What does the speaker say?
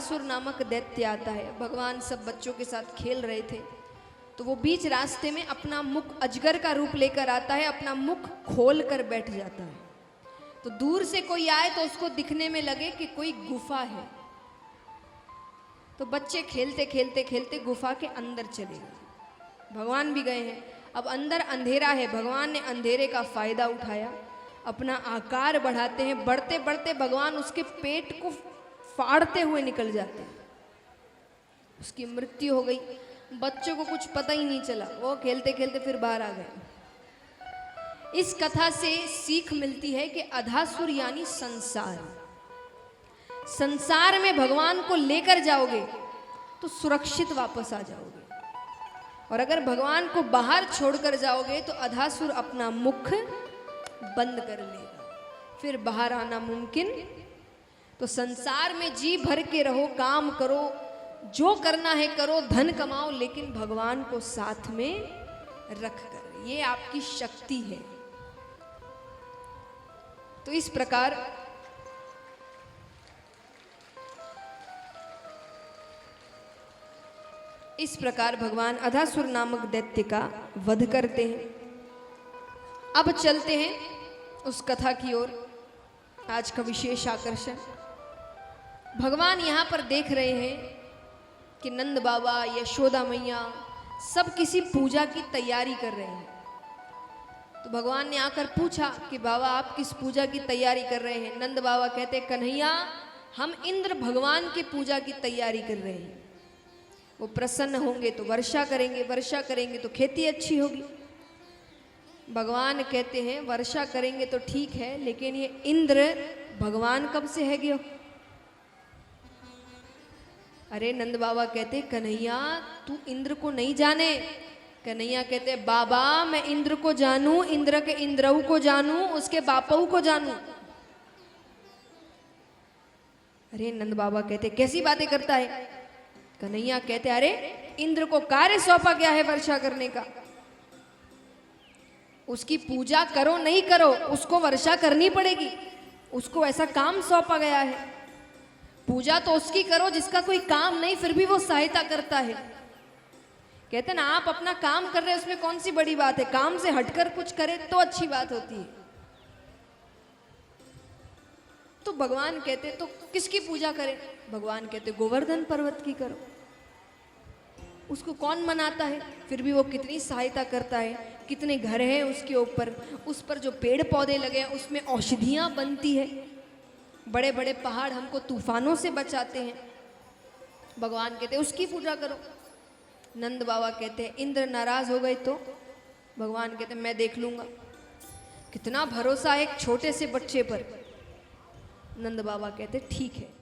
अधासुर नामक दैत्य आता है। भगवान सब बच्चों के साथ खेल रहे थे तो वो बीच रास्ते में अपना मुख अजगर का रूप लेकर आता है, अपना मुख खोल कर बैठ जाता है। तो दूर से कोई आए तो उसको दिखने में लगे कि कोई गुफा है, तो बच्चे खेलते खेलते खेलते गुफा के अंदर चले गए। भगवान भी गए हैं। अब अंदर अंधेरा है, भगवान ने अंधेरे का फायदा उठाया, अपना आकार बढ़ाते हैं। बढ़ते बढ़ते भगवान उसके पेट को फाड़ते हुए निकल जाते हैं। उसकी मृत्यु हो गई। बच्चों को कुछ पता ही नहीं चला, वो खेलते खेलते फिर बाहर आ गए। इस कथा से सीख मिलती है कि अधासुर यानी संसार, संसार में भगवान को लेकर जाओगे तो सुरक्षित वापस आ जाओगे, और अगर भगवान को बाहर छोड़कर जाओगे तो अधासुर अपना मुख बंद कर लेगा, फिर बाहर आना मुमकिन। तो संसार में जी भर के रहो, काम करो, जो करना है करो, धन कमाओ, लेकिन भगवान को साथ में रख कर, ये आपकी शक्ति है। तो इस प्रकार भगवान अधासुर नामक दैत्य का वध करते हैं। अब चलते हैं उस कथा की ओर। आज का विशेष आकर्षण, भगवान यहाँ पर देख रहे हैं कि नंद बाबा, यशोदा मैया सब किसी पूजा की तैयारी कर रहे हैं। तो भगवान ने आकर पूछा कि बाबा आप किस पूजा की तैयारी कर रहे हैं? नंद बाबा कहते, कन्हैया हम इंद्र भगवान की पूजा की तैयारी कर रहे हैं। वो प्रसन्न होंगे तो वर्षा करेंगे, वर्षा करेंगे तो खेती अच्छी होगी। भगवान कहते हैं वर्षा करेंगे तो ठीक है, लेकिन ये इंद्र भगवान कब से है गयो? अरे नंद बाबा कहते, कन्हैया तू इंद्र को नहीं जाने। कन्हैया कहते, बाबा मैं इंद्र को जानू, इंद्र के इंद्रऊ को जानू, उसके बापऊ को जानू। अरे नंद बाबा कहते, कैसी बातें करता है? कन्हैया कहते, अरे इंद्र को कार्य सौंपा गया है वर्षा करने का, उसकी पूजा करो नहीं करो उसको वर्षा करनी पड़ेगी, उसको ऐसा काम सौंपा गया है। पूजा तो उसकी करो जिसका कोई काम नहीं, फिर भी वो सहायता करता है। कहते ना आप अपना काम कर रहे हैं, उसमें कौन सी बड़ी बात है? काम से हटकर कुछ करे तो अच्छी बात होती है। तो भगवान कहते तो किसकी पूजा करें? भगवान कहते गोवर्धन पर्वत की करो। उसको कौन मनाता है, फिर भी वो कितनी सहायता करता है, कितने घर हैं उसके ऊपर, उस पर जो पेड़ पौधे लगे हैं उसमें औषधियाँ बनती है, बड़े बड़े पहाड़ हमको तूफानों से बचाते हैं। भगवान कहते उसकी पूजा करो। नंद बाबा कहते हैं इंद्र नाराज हो गए तो? भगवान कहते मैं देख लूँगा। कितना भरोसा है एक छोटे से बच्चे पर। नंद बाबा कहते ठीक है।